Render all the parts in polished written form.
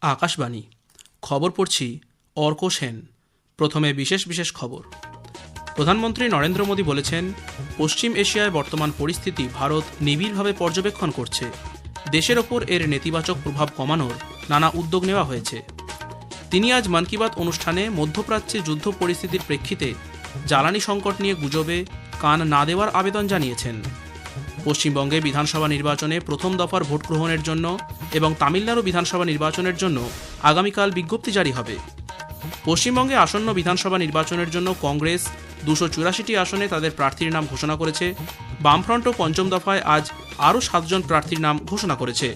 আকাশবাণী খবর পড়ছি অর্ক সেন। প্রথমে বিশেষ বিশেষ খবর। প্রধানমন্ত্রী নরেন্দ্র মোদী বলেছেন, পশ্চিম এশিয়ায় বর্তমান পরিস্থিতি ভারত নিবিড়ভাবে পর্যবেক্ষণ করছে। দেশের ওপর এর নেতিবাচক প্রভাব কমানোর নানা উদ্যোগ নেওয়া হয়েছে। তিনি আজ মন কি বাত অনুষ্ঠানে মধ্যপ্রাচ্যে যুদ্ধ পরিস্থিতির প্রেক্ষিতে জ্বালানি সংকট নিয়ে গুজবে কান না দেওয়ার আবেদন জানিয়েছেন। পশ্চিমবঙ্গে বিধানসভা নির্বাচনে প্রথম দফার ভোট গ্রহণের জন্য এবং তামিলনাড়ু বিধানসভা নির্বাচনের জন্য আগামীকাল বিজ্ঞপ্তি জারি হবে। পশ্চিমবঙ্গে আসন্ন বিধানসভা নির্বাচনের জন্য কংগ্রেস 284টি আসনে তাদের প্রার্থীর নাম ঘোষণা করেছে। বামফ্রন্টও পঞ্চম দফায় আজ আরও 7 জন প্রার্থীর নাম ঘোষণা করেছে।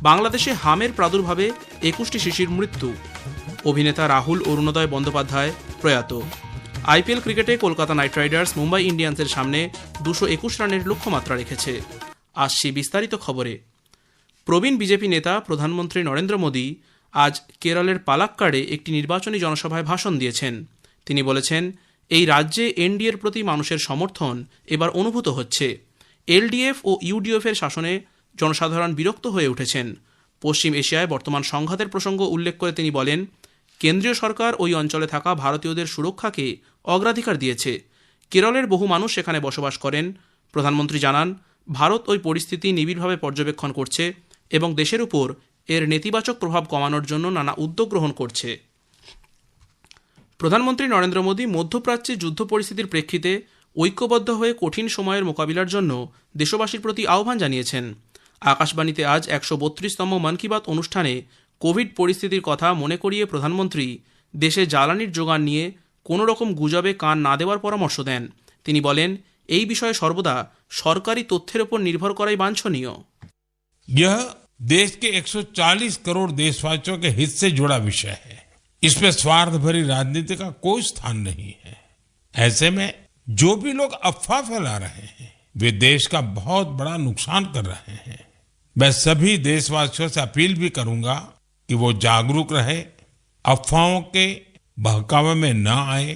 বাংলাদেশে হামের প্রাদুর্ভাবে 21টি শিশুর মৃত্যু। অভিনেতা রাহুল অরুণোদয় বন্দ্যোপাধ্যায় প্রয়াত। আইপিএল ক্রিকেটে কলকাতা নাইট রাইডার্স মুম্বাই ইন্ডিয়ান্সের সামনে 221 রানের লক্ষ্যমাত্রা রেখেছে। আসছি বিস্তারিত খবরে। প্রবীণ বিজেপি নেতা প্রধানমন্ত্রী নরেন্দ্র মোদী আজ কেরলের পালাক্কাড়ে একটি নির্বাচনী জনসভায় ভাষণ দিয়েছেন। তিনি বলেছেন, এই রাজ্যে এনডিএর প্রতি মানুষের সমর্থন এবার অনুভূত হচ্ছে। এলডিএফ ও ইউডিএফ এর শাসনে জনসাধারণ বিরক্ত হয়ে উঠেছেন। পশ্চিম এশিয়ায় বর্তমান সংঘাতের প্রসঙ্গ উল্লেখ করে তিনি বলেন, কেন্দ্রীয় সরকার ওই অঞ্চলে থাকা ভারতীয়দের সুরক্ষাকে অগ্রাধিকার দিয়েছে। কেরলের বহু মানুষ সেখানে বসবাস করেন। প্রধানমন্ত্রী জানান, ভারত ওই পরিস্থিতি নিবিড়ভাবে পর্যবেক্ষণ করছে এবং দেশের উপর এর নেতিবাচক প্রভাব কমানোর জন্য নানা উদ্যোগ গ্রহণ করছে। প্রধানমন্ত্রী নরেন্দ্র মোদী মধ্যপ্রাচ্যে যুদ্ধ পরিস্থিতির প্রেক্ষিতে ঐক্যবদ্ধ হয়ে কঠিন সময়ের মোকাবিলার জন্য দেশবাসীর প্রতি আহ্বান জানিয়েছেন। আকাশবাণীতে আজ 132তম মন কি বাত অনুষ্ঠানে কোভিড পরিস্থিতির কথা মনে করিয়ে প্রধানমন্ত্রী দেশে জ্বালানির যোগান নিয়ে কোনো রকম গুজবে কান না দেওয়ার পরামর্শ দেন। তিনি বলেন, এই বিষয়ে সর্বদা সরকারি তথ্যের উপর নির্ভর করাই বাঞ্ছনীয়। यह देश के 140 करोड़ देशवासियों के हित से जुड़ा विषय है। इसमें स्वार्थ भरी राजनीति का कोई स्थान नहीं है। ऐसे में जो भी लोग अफवाह फैला रहे हैं वे देश का बहुत बड़ा नुकसान कर रहे हैं। मैं सभी देशवासियों से अपील भी करूंगा कि वो जागरूक रहे, अफवाहों के बहकावे में न आए।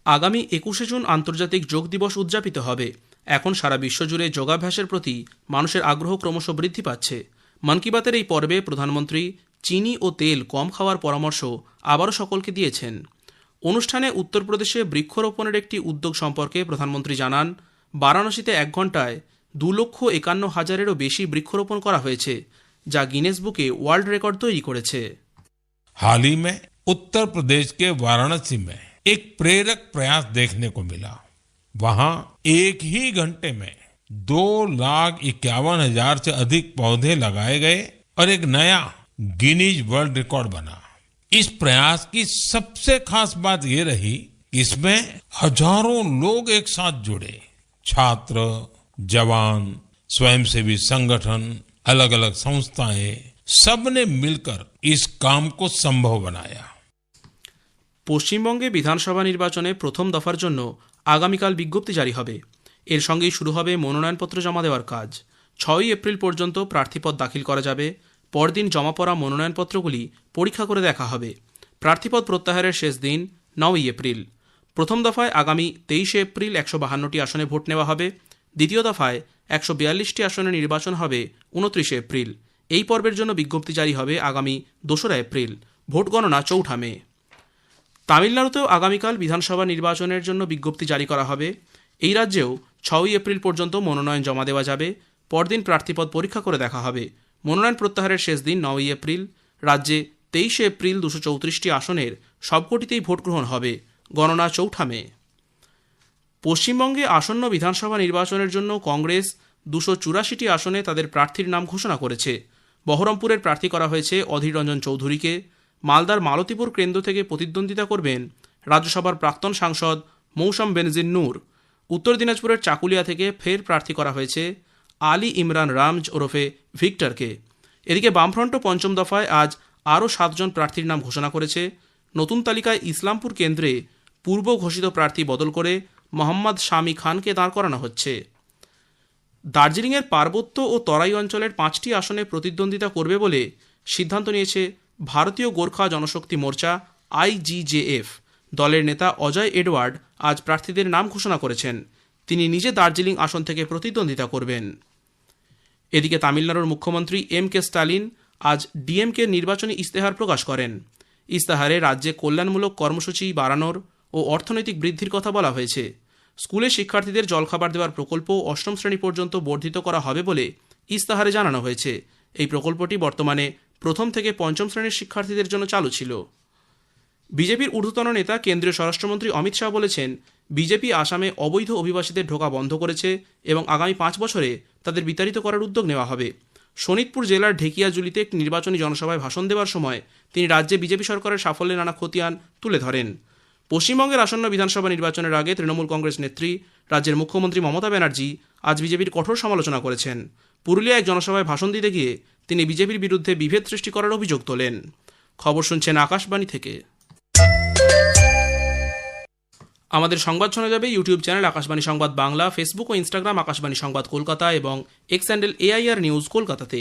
আগামী 21শে জুন আন্তর্জাতিক যোগ দিবস উদযাপিত হবে। এখন সারা বিশ্বজুড়ে যোগাভ্যাসের প্রতি মানুষের আগ্রহ ক্রমশ বৃদ্ধি পাচ্ছে। মন কি বাতের এই পর্বে প্রধানমন্ত্রী চিনি ও তেল কম খাওয়ার পরামর্শ আবারও সকলকে দিয়েছেন। অনুষ্ঠানে উত্তরপ্রদেশে বৃক্ষরোপণের একটি উদ্যোগ সম্পর্কে প্রধানমন্ত্রী জানান, বারাণসীতে 1 ঘন্টায় 2,51,000-এরও বেশি বৃক্ষরোপণ করা হয়েছে, যা গিনেস বুকে ওয়ার্ল্ড রেকর্ড তৈরি করেছে। हाल ही में उत्तर प्रदेश के वाराणसी में एक प्रेरक प्रयास देखने को मिला। वहां एक ही घंटे में 2,51,000 से अधिक पौधे लगाए गए और एक नया गिनीज वर्ल्ड रिकॉर्ड बना। इस प्रयास की सबसे खास बात ये रही कि इसमें हजारों लोग एक साथ जुड़े। छात्र, जवान, स्वयंसेवी संगठन, अलग अलग संस्थाएं, सबने मिलकर इस काम को संभव बनाया। পশ্চিমবঙ্গে বিধানসভা নির্বাচনে প্রথম দফার জন্য আগামীকাল বিজ্ঞপ্তি জারি হবে। এর সঙ্গেই শুরু হবে মনোনয়নপত্র জমা দেওয়ার কাজ। 6ই এপ্রিল পর্যন্ত প্রার্থীপদ দাখিল করা যাবে। পরদিন জমা পড়া মনোনয়নপত্রগুলি পরীক্ষা করে দেখা হবে। প্রার্থীপদ প্রত্যাহারের শেষ দিন 9ই এপ্রিল। প্রথম দফায় আগামী 23শে এপ্রিল 152টি আসনে ভোট নেওয়া হবে। দ্বিতীয় দফায় 142টি আসনে নির্বাচন হবে 29শে এপ্রিল। এই পর্বের জন্য বিজ্ঞপ্তি জারি হবে আগামী 2রা এপ্রিল। ভোট গণনা 4 মে। তামিলনাড়ুতেও আগামীকাল বিধানসভা নির্বাচনের জন্য বিজ্ঞপ্তি জারি করা হবে। এই রাজ্যেও 6ই এপ্রিল পর্যন্ত মনোনয়ন জমা দেওয়া যাবে। পরদিন প্রার্থীপদ পরীক্ষা করে দেখা হবে। মনোনয়ন প্রত্যাহারের শেষ দিন 9ই এপ্রিল। রাজ্যে 23শে এপ্রিল 234টি আসনের সবকটিতেই ভোট গ্রহণ হবে। গণনা 4 মে। পশ্চিমবঙ্গে আসন্ন বিধানসভা নির্বাচনের জন্য কংগ্রেস 284টি আসনে তাদের প্রার্থীর নাম ঘোষণা করেছে। বহরমপুরের প্রার্থী করা হয়েছে অধীর রঞ্জন চৌধুরীকে। মালদার মালতীপুর কেন্দ্র থেকে প্রতিদ্বন্দ্বিতা করবেন রাজ্যসভার প্রাক্তন সাংসদ মৌসম বেনজির নূর। উত্তর দিনাজপুরের চাকুলিয়া থেকে ফের প্রার্থী করা হয়েছে আলী ইমরান রামজ ওরফে ভিক্টরকে। এদিকে বামফ্রন্ট পঞ্চম দফায় আজ আরও 7 জন প্রার্থীর নাম ঘোষণা করেছে। নতুন তালিকায় ইসলামপুর কেন্দ্রে পূর্ব ঘোষিত প্রার্থী বদল করে মোহাম্মদ শামি খানকে দাঁড় করানো হচ্ছে। দার্জিলিংয়ের পার্বত্য ও তরাই অঞ্চলের 5টি আসনে প্রতিদ্বন্দ্বিতা করবে বলে সিদ্ধান্ত নিয়েছে ভারতীয় গোর্খা জনশক্তি মোর্চা IGJF। দলের নেতা অজয় এডওয়ার্ড আজ প্রার্থীদের নাম ঘোষণা করেছেন। তিনি নিজে দার্জিলিং আসন থেকে প্রতিদ্বন্দ্বিতা করবেন। এদিকে তামিলনাড়ুর মুখ্যমন্ত্রী MK স্টালিন আজ ডিএমকে নির্বাচনী ইস্তেহার প্রকাশ করেন। ইস্তেহারে রাজ্যে কল্যাণমূলক কর্মসূচি বাড়ানোর ও অর্থনৈতিক বৃদ্ধির কথা বলা হয়েছে। স্কুলে শিক্ষার্থীদের জলখাবার দেওয়ার প্রকল্প অষ্টম শ্রেণী পর্যন্ত বর্ধিত করা হবে বলে ইস্তেহারে জানানো হয়েছে। এই প্রকল্পটি বর্তমানে প্রথম থেকে পঞ্চম শ্রেণীর শিক্ষার্থীদের জন্য চালু ছিল। বিজেপির ঊর্ধ্বতন নেতা কেন্দ্রীয় স্বরাষ্ট্রমন্ত্রী অমিত শাহ বলেছেন, বিজেপি আসামে অবৈধ অভিবাসীদের ঢোকা বন্ধ করেছে এবং আগামী 5 বছরে তাদের বিতাড়িত করার উদ্যোগ নেওয়া হবে। শোনিতপুর জেলার ঢেকিয়াজুলিতে একটি নির্বাচনী জনসভায় ভাষণ দেওয়ার সময় তিনি রাজ্যে বিজেপি সরকারের সাফল্যের নানা খতিয়ান তুলে ধরেন। পশ্চিমবঙ্গের আসন্ন বিধানসভা নির্বাচনের আগে তৃণমূল কংগ্রেস নেত্রী রাজ্যের মুখ্যমন্ত্রী মমতা ব্যানার্জি আজ বিজেপির কঠোর সমালোচনা করেছেন। পুরুলিয়ায় এক জনসভায় ভাষণ দিতে গিয়ে তিনি বিজেপির বিরুদ্ধে বিভেদ সৃষ্টি করার অভিযোগ তোলেন। খবর শুনছেন আকাশবাণী থেকে। আমাদের সংবাদ শোনা যাবে ইউটিউব চ্যানেল আকাশবাণী সংবাদ বাংলা, ফেসবুক ও ইনস্টাগ্রাম আকাশবাণী সংবাদ কলকাতা এবং এক্স হ্যান্ডেল AIR নিউজ কলকাতাতে।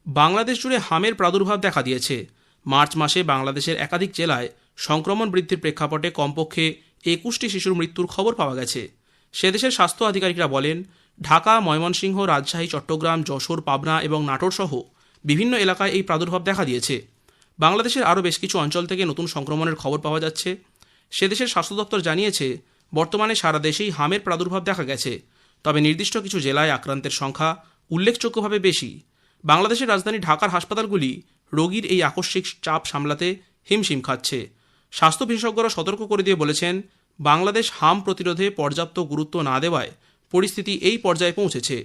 বাংলাদেশ জুড়ে হামের প্রাদুর্ভাব দেখা দিয়েছে। মার্চ মাসে বাংলাদেশের একাধিক জেলায় সংক্রমণ বৃদ্ধির প্রেক্ষাপটে কমপক্ষে 21টি শিশুর মৃত্যুর খবর পাওয়া গেছে। সে দেশের স্বাস্থ্য আধিকারিকরা বলেন, ঢাকা, ময়মনসিংহ, রাজশাহী, চট্টগ্রাম, যশোর, পাবনা এবং নাটোর সহ বিভিন্ন এলাকায় এই প্রাদুর্ভাব দেখা দিয়েছে। বাংলাদেশের আরও বেশ কিছু অঞ্চল থেকে নতুন সংক্রমণের খবর পাওয়া যাচ্ছে। সে দেশের স্বাস্থ্য দপ্তর জানিয়েছে, বর্তমানে সারা দেশেই হামের প্রাদুর্ভাব দেখা গেছে, তবে নির্দিষ্ট কিছু জেলায় আক্রান্তের সংখ্যা উল্লেখযোগ্যভাবে বেশি। বাংলাদেশের রাজধানী ঢাকার হাসপাতালগুলি রোগীর এই আকস্মিক চাপ সামলাতে হিমশিম খাচ্ছে। স্বাস্থ্য বিশেষজ্ঞরা সতর্ক করে দিয়ে বলেছেন, বাংলাদেশ হাম প্রতিরোধে পর্যাপ্ত গুরুত্ব না দেওয়ায় পরিস্থিতি এই পর্যায়ে পৌঁছেছে।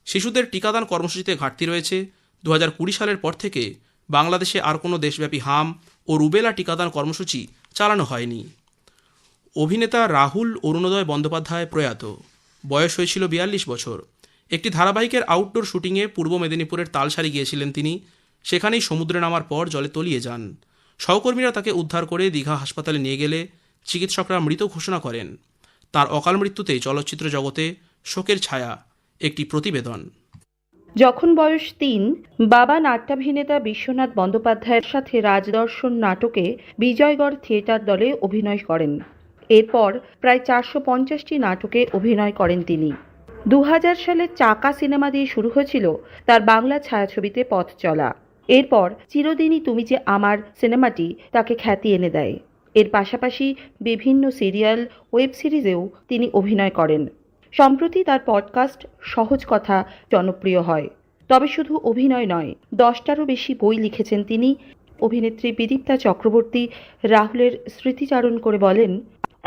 শিশুদের টিকাদান কর্মসূচিতে ঘাটতি রয়েছে। 2020 সালের পর থেকে বাংলাদেশে আর কোনো দেশব্যাপী হাম ও রুবেলা টিকাদান কর্মসূচি চালানো হয়নি। অভিনেতা রাহুল অরুণোদয় বন্দ্যোপাধ্যায় প্রয়াত, বয়স হয়েছিল 42 বছর। একটি ধারাবাহিকের আউটডোর শুটিংয়ে পূর্ব মেদিনীপুরের তালসারি গিয়েছিলেন তিনি। সেখানেই সমুদ্রে নামার পর জলে তলিয়ে যান। সহকর্মীরা তাকে উদ্ধার করে দীঘা হাসপাতালে নিয়ে গেলে চিকিৎসকরা মৃত ঘোষণা করেন। তার অকাল মৃত্যুতে চলচ্চিত্র জগতে শোকের ছায়া। একটি প্রতিবেদন। যখন বয়স 3, বাবা নাট্যাভিনেতা বিশ্বনাথ বন্দ্যোপাধ্যায়ের সাথে রাজদর্শন নাটকে বিজয়গড় থিয়েটার দলে অভিনয় করেন। এরপর প্রায় 450টি নাটকে অভিনয় করেন তিনি। 2000 সালে চাকা সিনেমা দিয়ে শুরু হয়েছিল তার বাংলা ছায়াছবিতে পথ চলা। এরপর চিরদিনই তুমি যে আমার সিনেমাটি তাকে খ্যাতি এনে দেয়। এর পাশাপাশি বিভিন্ন সিরিয়াল, ওয়েব সিরিজেও তিনি অভিনয় করেন। সম্প্রতি তার পডকাস্ট সহজ কথা জনপ্রিয় হয়। তবে শুধু অভিনয় নয়, 10টারও বেশি বই লিখেছেন তিনি। অভিনেত্রী বিদীপ্তা চক্রবর্তী রাহুলের স্মৃতিচারণ করে বলেন,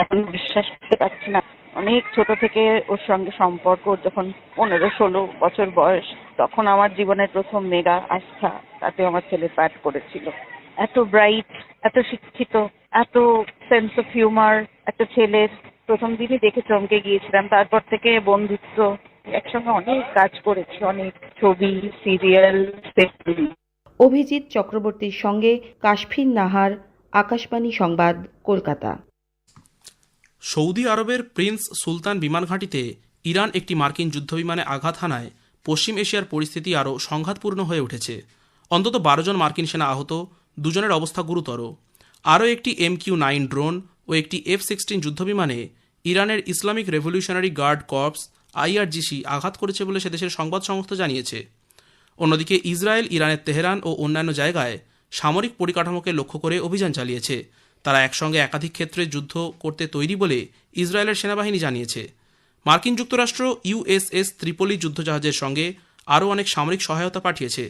এখন বিশ্বাস করতে পারছি না, অনেক ছোট থেকে ওর সঙ্গে সম্পর্ক। যখন 15-16 বছর বয়স, তখন আমার জীবনের প্রথম মেগা আস্থা তাতে আমার ছেলে পাঠ করেছিল। এত ব্রাইট, এত শিক্ষিত, এত সেন্স অফ হিউমার একটা ছেলের প্রথম দিনই দেখে চমকে গিয়েছিলাম। তারপর থেকে বন্ধুত্ব, একসঙ্গে অনেক কাজ করেছি, অনেক ছবি, সিরিয়াল। অভিজিৎ চক্রবর্তীর সঙ্গে কাশফিন নাহার, আকাশবাণী সংবাদ, কলকাতা। সৌদি আরবের প্রিন্স সুলতান বিমান ঘাঁটিতে ইরান একটি মার্কিন যুদ্ধবিমানে আঘাত হানায় পশ্চিম এশিয়ার পরিস্থিতি আরও সংঘাতপূর্ণ হয়ে উঠেছে। অন্তত 12 জন মার্কিন সেনা আহত, 2 জনের অবস্থা গুরুতর। আরও একটি MQ-9 ড্রোন ও একটি F-16 যুদ্ধবিমানে ইরানের Islamic revolutionary guard corps IRGC আঘাত করেছে বলে সে দেশের সংবাদ সংস্থা জানিয়েছে। অন্যদিকে ইসরায়েল ইরানের তেহরান ও অন্যান্য জায়গায় সামরিক পরিকাঠামোকে লক্ষ্য করে অভিযান চালিয়েছে। তারা একসঙ্গে একাধিক ক্ষেত্রে যুদ্ধ করতে তৈরি বলে ইসরায়েলের সেনাবাহিনী জানিয়েছে। মার্কিন যুক্তরাষ্ট্র USS ত্রিপলি যুদ্ধজাহাজের সঙ্গে আরও অনেক সামরিক সহায়তা পাঠিয়েছে।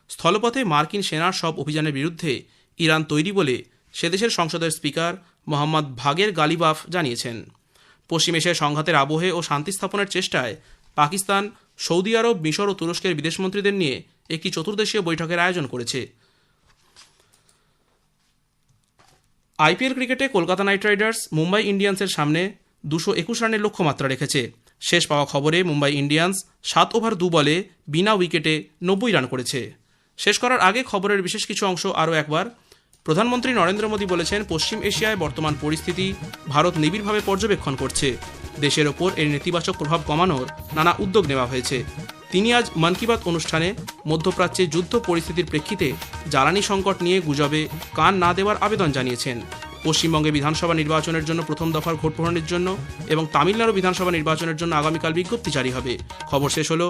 স্থলপথে মার্কিন সেনার সব অভিযানের বিরুদ্ধে ইরান তৈরি বলে সে দেশের সংসদের স্পিকার মোহাম্মদ ভাগের গালিবাফ জানিয়েছেন। পশ্চিম এশিয়ায় সংঘাতের আবহে ও শান্তি স্থাপনের চেষ্টায় পাকিস্তান, সৌদি আরব, মিশর ও তুরস্কের বিদেশমন্ত্রীদের নিয়ে একটি চতুর্দেশীয় বৈঠকের আয়োজন করেছে। IPL ক্রিকেটে কলকাতা নাইট রাইডার্স মুম্বাই ইন্ডিয়ান্সের সামনে 221 রানের লক্ষ্যমাত্রা রেখেছে। শেষ পাওয়া খবরে মুম্বাই ইন্ডিয়ান্স 7 ওভার 2 বলে বিনা উইকেটে 90 রান করেছে। শেষ করার আগে খবরের বিশেষ কিছু অংশ আরও একবার। প্রধানমন্ত্রী নরেন্দ্র মোদী বলেছেন, পশ্চিম এশিয়ায় বর্তমান পরিস্থিতি ভারত নিবিড়ভাবে পর্যবেক্ষণ করছে। দেশের ওপর এর নেতিবাচক প্রভাব কমানোর নানা উদ্যোগ নেওয়া হয়েছে। তিনি আজ মন কি বাত অনুষ্ঠানে মধ্যপ্রাচ্যে যুদ্ধ পরিস্থিতির প্রেক্ষিতে জ্বালানি সংকট নিয়ে গুজবে কান না দেওয়ার আবেদন জানিয়েছেন। পশ্চিমবঙ্গে বিধানসভা নির্বাচনের জন্য প্রথম দফার ভোট গ্রহণের জন্য এবং তামিলনাড়ু বিধানসভা নির্বাচনের জন্য আগামীকাল বিজ্ঞপ্তি জারি হবে। খবর শেষ হলো।